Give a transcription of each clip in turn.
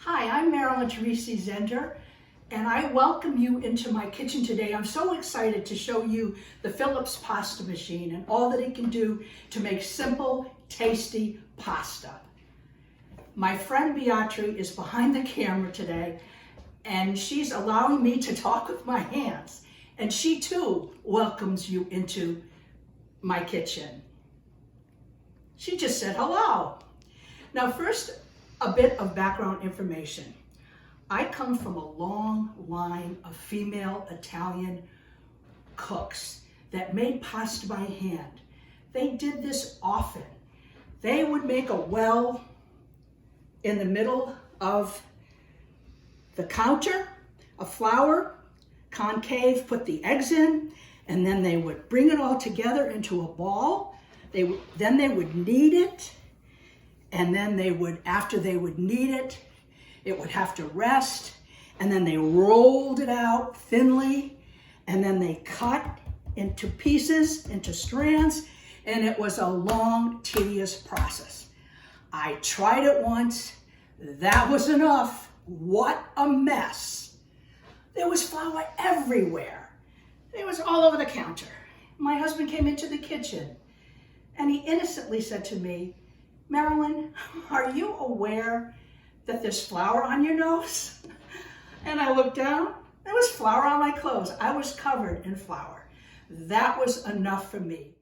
Hi, I'm Marilyn Turrisi Zehnder, and I welcome you into my kitchen today. I'm so excited to show you the Phillips pasta machine and all that it can do to make simple, tasty pasta. My friend Beatrice is behind the camera today, and she's allowing me to talk with my hands. And she too welcomes you into my kitchen. She just said hello. Now first, a bit of background information. I come from a long line of female Italian cooks that made pasta by hand. They did this often. They would make a well in the middle of the counter, a flour, concave, put the eggs in, and then they would bring it all together into a ball. Then they would knead it, and then after they would knead it, it would have to rest, and then they rolled it out thinly, and then they cut into pieces, into strands, and it was a long, tedious process. I tried it once. That was enough. What a mess. There was flour everywhere. It was all over the counter. My husband came into the kitchen, and he innocently said to me, "Marilyn, are you aware that there's flour on your nose?" And I looked down, there was flour on my clothes. I was covered in flour. That was enough for me.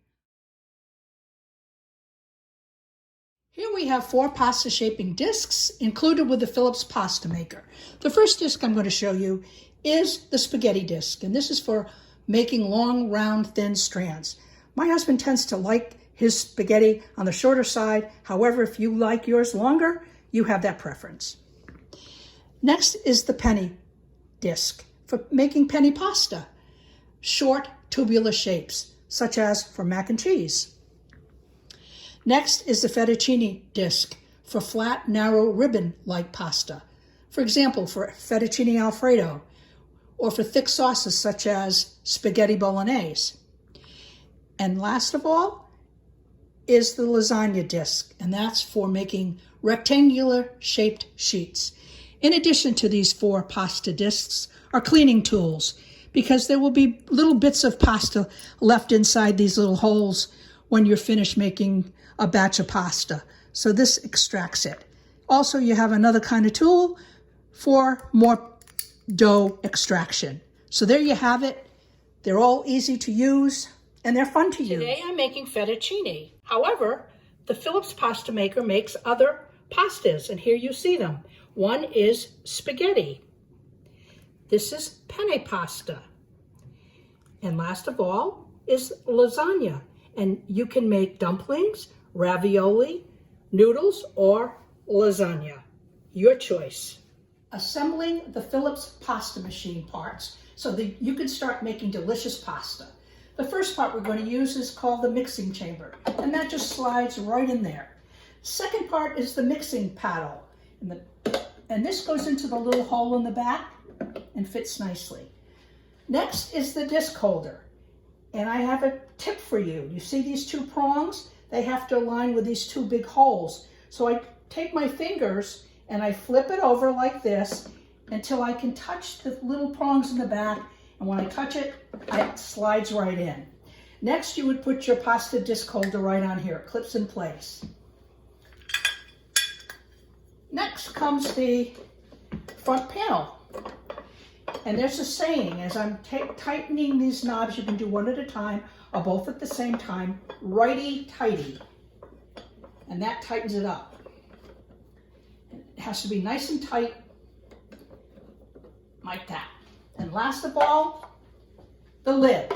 Here we have 4 pasta shaping discs included with the Phillips Pasta Maker. The first disc I'm going to show you is the spaghetti disc, and this is for making long, round, thin strands. My husband tends to like his spaghetti on the shorter side. However, if you like yours longer, you have that preference. Next is the penny disc for making penny pasta. Short tubular shapes, such as for mac and cheese. Next is the fettuccine disc for flat, narrow ribbon-like pasta. For example, for fettuccine alfredo, or for thick sauces such as spaghetti bolognese. And last of all is the lasagna disc, and that's for making rectangular shaped sheets. In addition to these 4 pasta discs are cleaning tools, because there will be little bits of pasta left inside these little holes when you're finished making a batch of pasta. So this extracts it. Also, you have another kind of tool for more dough extraction. So there you have it. They're all easy to use, and they're fun to use. Today I'm making fettuccine. However, the Phillips Pasta Maker makes other pastas, and here you see them. One is spaghetti. This is penne pasta. And last of all is lasagna. And you can make dumplings, ravioli, noodles, or lasagna. Your choice. Assembling the Phillips pasta machine parts so that you can start making delicious pasta. The first part we're going to use is called the mixing chamber, and that just slides right in there. Second part is the mixing paddle, and this goes into the little hole in the back and fits nicely. Next is the disc holder, and I have a tip for you. You see these 2 prongs? They have to align with these 2 big holes. So I take my fingers and I flip it over like this until I can touch the little prongs in the back, and when I touch it, it slides right in. Next, you would put your pasta disc holder right on here. It clips in place. Next comes the front panel. And there's a saying, as I'm tightening these knobs, you can do one at a time or both at the same time, righty-tighty. And that tightens it up. It has to be nice and tight, like that. And last of all, the lid.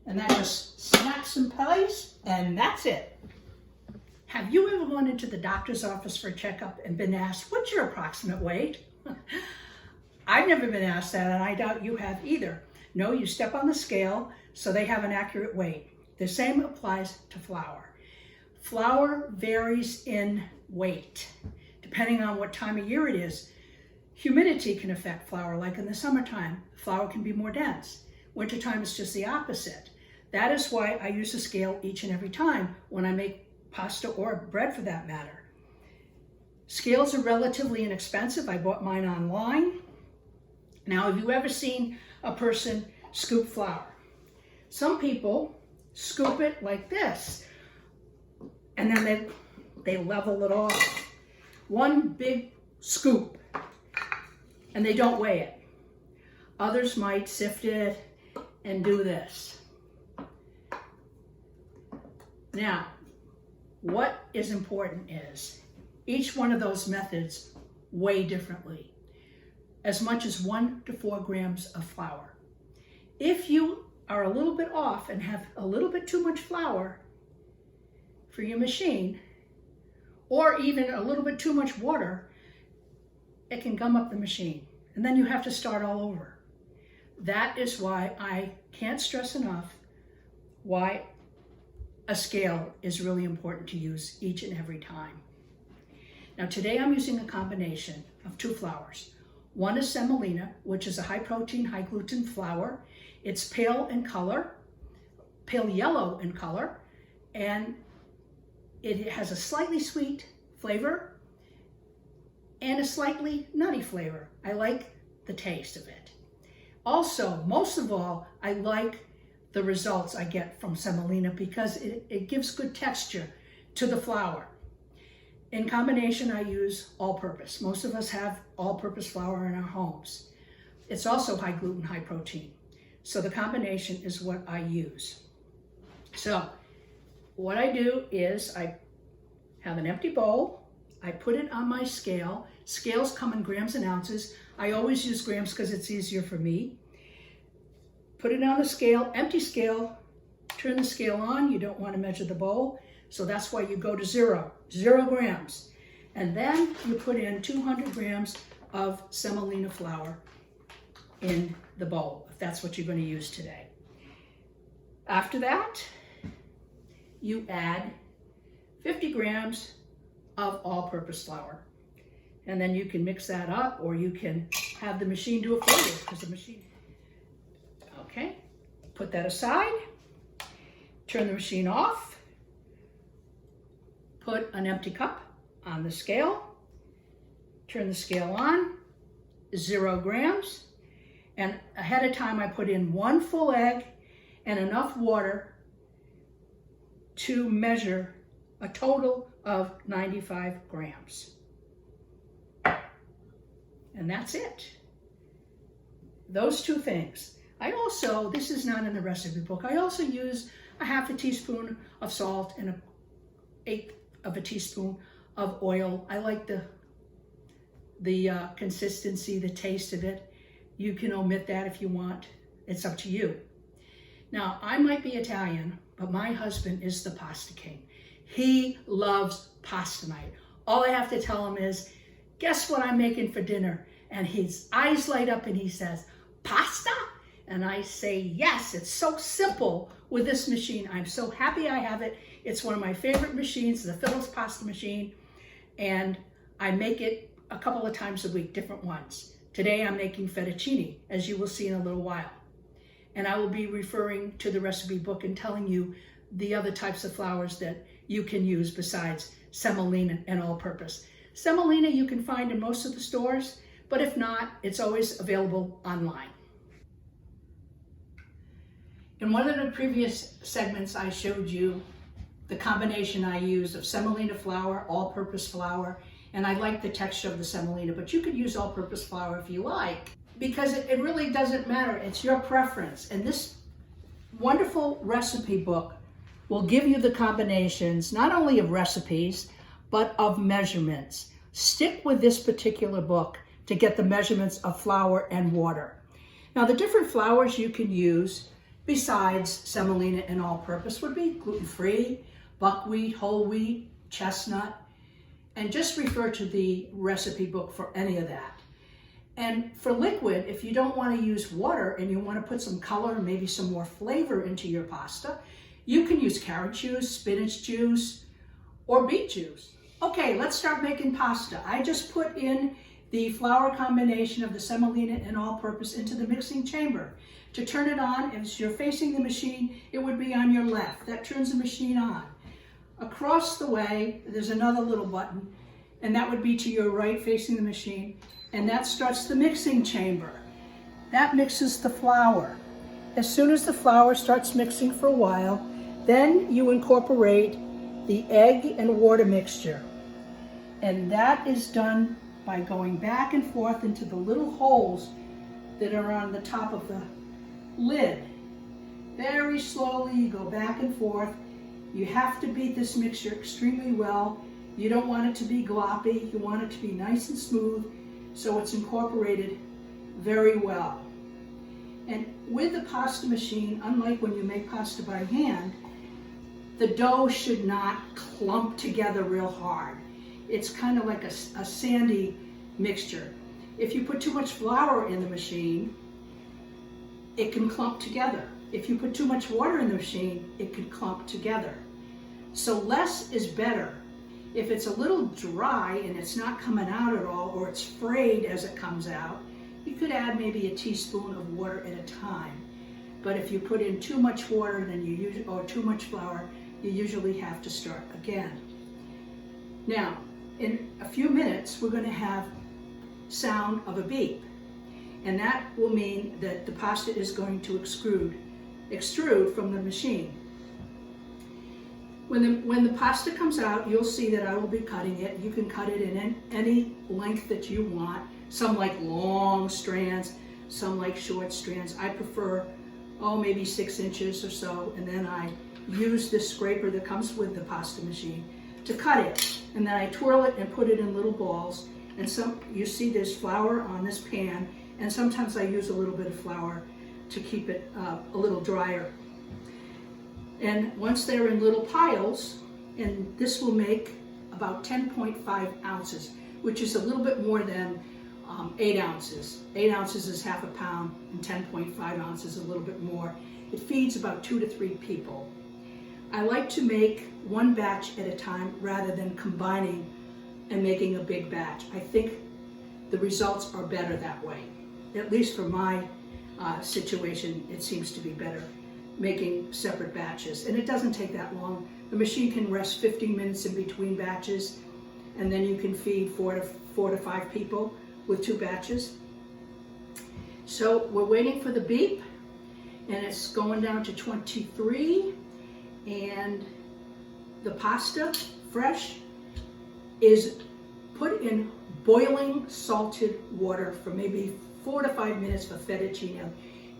And that just snaps in place, and that's it. Have you ever gone into the doctor's office for a checkup and been asked, "What's your approximate weight?" I've never been asked that, and I doubt you have either. No, you step on the scale so they have an accurate weight. The same applies to flour. Flour varies in weight, depending on what time of year it is. Humidity can affect flour, like in the summertime, flour can be more dense. Wintertime is just the opposite. That is why I use a scale each and every time when I make pasta or bread for that matter. Scales are relatively inexpensive. I bought mine online. Now, have you ever seen a person scoop flour? Some people scoop it like this, and then they level it off. One big scoop, and they don't weigh it. Others might sift it and do this. Now, what is important is each one of those methods weigh differently, as much as 1 to 4 grams of flour. If you are a little bit off and have a little bit too much flour for your machine, or even a little bit too much water, it can gum up the machine, and then you have to start all over. That is why I can't stress enough why a scale is really important to use each and every time. Now today I'm using a combination of 2 flours. One is semolina, which is a high protein, high gluten flour. It's pale in color, pale yellow in color, and it has a slightly sweet flavor and a slightly nutty flavor. I like the taste of it. Also, most of all, I like the results I get from semolina because it gives good texture to the flour. In combination, I use all-purpose. Most of us have all-purpose flour in our homes. It's also high gluten, high protein. So the combination is what I use. So what I do is I have an empty bowl. I put it on my scale. Scales come in grams and ounces. I always use grams because it's easier for me. Put it on the scale, empty scale, turn the scale on. You don't want to measure the bowl, so that's why you go to 0 grams. And then you put in 200 grams of semolina flour in the bowl, if that's what you're going to use today. After that, you add 50 grams of all-purpose flour. And then you can mix that up, or you can have the machine do it for you, because the machine... Okay, put that aside, turn the machine off, put an empty cup on the scale, turn the scale on, 0 grams, and ahead of time I put in 1 full egg and enough water to measure a total of 95 grams. And that's it. Those 2 things. I also, this is not in the recipe book, I also use a half a teaspoon of salt and an 1/8 of a teaspoon of oil. I like the consistency, the taste of it. You can omit that if you want. It's up to you. Now, I might be Italian, but my husband is the pasta king. He loves pasta night. All I have to tell him is, guess what I'm making for dinner? And his eyes light up and he says, pasta? And I say, yes, it's so simple with this machine. I'm so happy I have it. It's one of my favorite machines, the Phillips pasta machine. And I make it a couple of times a week, different ones. Today I'm making fettuccine, as you will see in a little while. And I will be referring to the recipe book and telling you the other types of flours that you can use besides semolina and all-purpose. Semolina you can find in most of the stores, but if not, it's always available online. In one of the previous segments, I showed you the combination I use of semolina flour, all-purpose flour, and I like the texture of the semolina, but you could use all-purpose flour if you like, because it really doesn't matter. It's your preference. And this wonderful recipe book will give you the combinations, not only of recipes, but of measurements. Stick with this particular book to get the measurements of flour and water. Now, the different flours you can use besides semolina and all-purpose would be gluten-free, buckwheat, whole wheat, chestnut, and just refer to the recipe book for any of that. And for liquid, if you don't want to use water and you want to put some color, maybe some more flavor into your pasta, you can use carrot juice, spinach juice, or beet juice. Okay, let's start making pasta. I just put in the flour combination of the semolina and all-purpose into the mixing chamber. To turn it on, as you're facing the machine, it would be on your left. That turns the machine on. Across the way, there's another little button, and that would be to your right facing the machine, and that starts the mixing chamber. That mixes the flour. As soon as the flour starts mixing for a while, then you incorporate the egg and water mixture. And that is done by going back and forth into the little holes that are on the top of the lid. Very slowly you go back and forth. You have to beat this mixture extremely well. You don't want it to be gloppy. You want it to be nice and smooth so it's incorporated very well. And with the pasta machine, unlike when you make pasta by hand, the dough should not clump together real hard. It's kind of like a sandy mixture. If you put too much flour in the machine, it can clump together. If you put too much water in the machine, it can clump together. So less is better. If it's a little dry and it's not coming out at all, or it's frayed as it comes out, you could add maybe a teaspoon of water at a time. But if you put in too much water or too much flour, you usually have to start again. Now, in a few minutes, we're going to have sound of a beep. And that will mean that the pasta is going to extrude from the machine. When the pasta comes out, you'll see that I will be cutting it. You can cut it in any length that you want. Some like long strands, some like short strands. I prefer, maybe 6 inches or so. And then I use this scraper that comes with the pasta machine to cut it. And then I twirl it and put it in little balls. And you see there's flour on this pan. And sometimes I use a little bit of flour to keep it a little drier. And once they're in little piles, and this will make about 10.5 ounces, which is a little bit more than 8 ounces. 8 ounces is half a pound, and 10.5 ounces is a little bit more. It feeds about 2 to 3 people. I like to make one batch at a time rather than combining and making a big batch. I think the results are better that way. At least for my situation, it seems to be better making separate batches. And it doesn't take that long. The machine can rest 15 minutes in between batches, and then you can feed 4 to 5 people with 2 batches. So we're waiting for the beep, and it's going down to 23, and the pasta, fresh, is put in boiling salted water for maybe 4 to 5 minutes for fettuccine.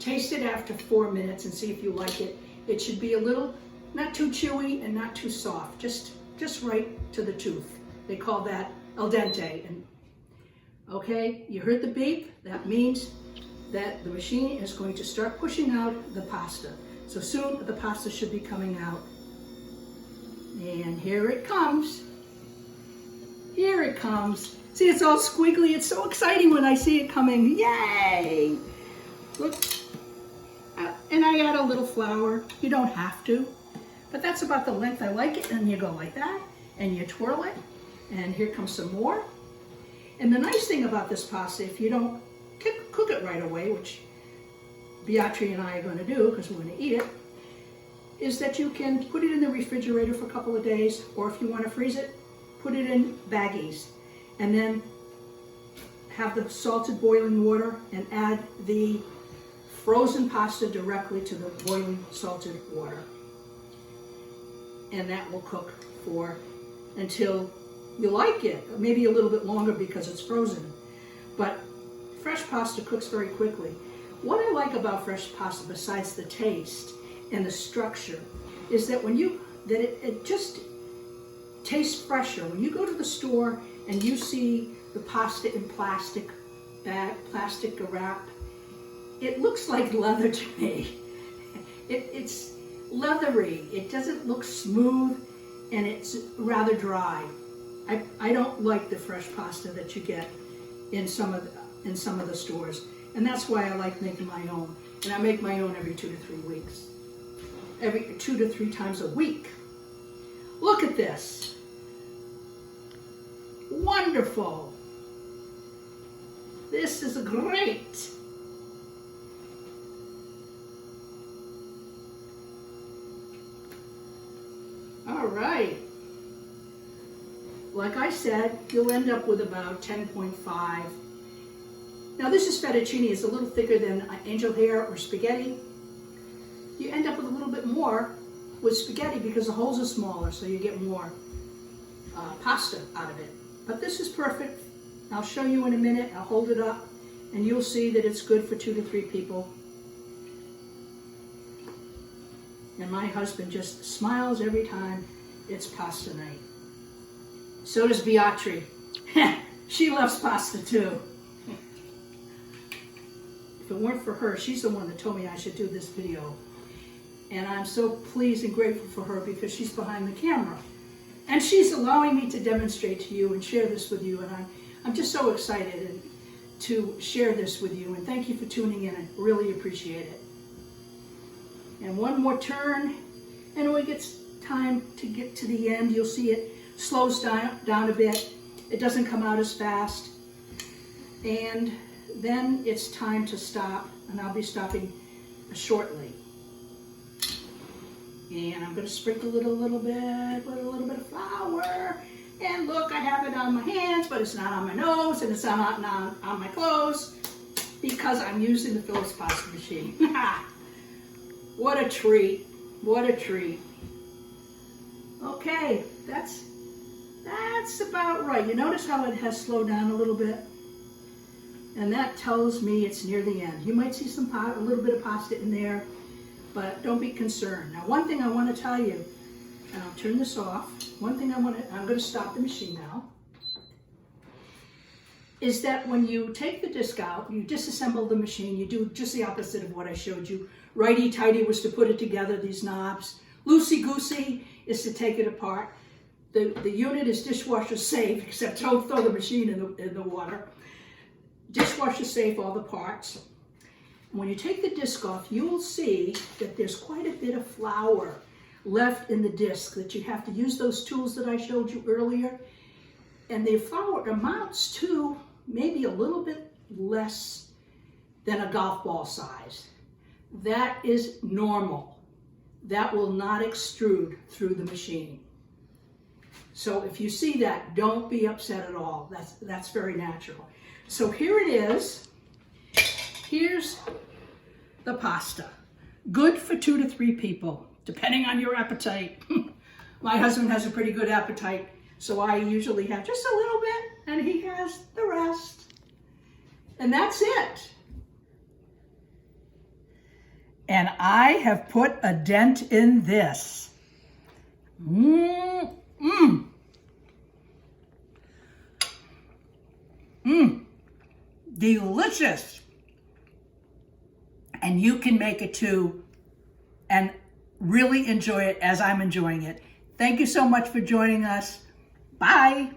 Taste it after 4 minutes and see if you like it. It should be a little, not too chewy and not too soft, just right to the tooth. They call that al dente. And okay, you heard the beep. That means that the machine is going to start pushing out the pasta. So soon the pasta should be coming out. And here it comes. Here it comes. See, it's all squiggly. It's so exciting when I see it coming. Yay! Look. And I add a little flour. You don't have to, but that's about the length I like it. And you go like that, and you twirl it, and here comes some more. And the nice thing about this pasta, if you don't cook it right away, which Beatrice and I are going to do because we're going to eat it, is that you can put it in the refrigerator for a couple of days, or if you want to freeze it, put it in baggies, and then have the salted boiling water and add the frozen pasta directly to the boiling salted water. And that will cook until you like it, maybe a little bit longer because it's frozen. But fresh pasta cooks very quickly. What I like about fresh pasta, besides the taste and the structure, is that it just tastes fresher. When you go to the store and you see the pasta in plastic wrap, it looks like leather to me. It's leathery. It doesn't look smooth, and it's rather dry. I don't like the fresh pasta that you get in some of the stores, and that's why I like making my own. And I make my own every 2 to 3 weeks, every 2 to 3 times a week. Look at this. Wonderful. This is great. All right. like I said, you'll end up with about 10.5. Now this is fettuccine. It's a little thicker than angel hair or spaghetti. You end up with a little bit more with spaghetti because the holes are smaller, so you get more pasta out of it. But this is perfect. I'll show you in a minute. I'll hold it up and you'll see that it's good for 2 to 3 people. And my husband just smiles every time it's pasta night. So does Beatrice. She loves pasta too. If it weren't for her, she's the one that told me I should do this video. And I'm so pleased and grateful for her because she's behind the camera. And she's allowing me to demonstrate to you and share this with you. And I'm just so excited to share this with you. And thank you for tuning in. I really appreciate it. And one more turn. And when it gets time to get to the end, you'll see it slows down a bit. It doesn't come out as fast. And then it's time to stop. And I'll be stopping shortly. And I'm going to sprinkle it a little bit with a little bit of flour. And look, I have it on my hands, but it's not on my nose, and it's not on my clothes because I'm using the Phillips pasta machine. What a treat. What a treat. Okay, that's about right. You notice how it has slowed down a little bit? And that tells me it's near the end. You might see a little bit of pasta in there, but don't be concerned. Now, one thing I want to tell you, and I'll turn this off. One thing I'm going to stop the machine now, is that when you take the disc out, you disassemble the machine, you do just the opposite of what I showed you. Righty-tighty was to put it together, these knobs. Loosey-goosey is to take it apart. The unit is dishwasher safe, except don't throw the machine in the water. Dishwasher safe, all the parts. When you take the disc off, you will see that there's quite a bit of flour left in the disc, that you have to use those tools that I showed you earlier. And the flour amounts to maybe a little bit less than a golf ball size. That is normal. That will not extrude through the machine. So if you see that, don't be upset at all. That's very natural. So here it is. Here's the pasta. Good for 2 to 3 people, depending on your appetite. My husband has a pretty good appetite, so I usually have just a little bit, and he has the rest. And that's it. And I have put a dent in this. Delicious. And you can make it too and really enjoy it as I'm enjoying it. Thank you so much for joining us. Bye.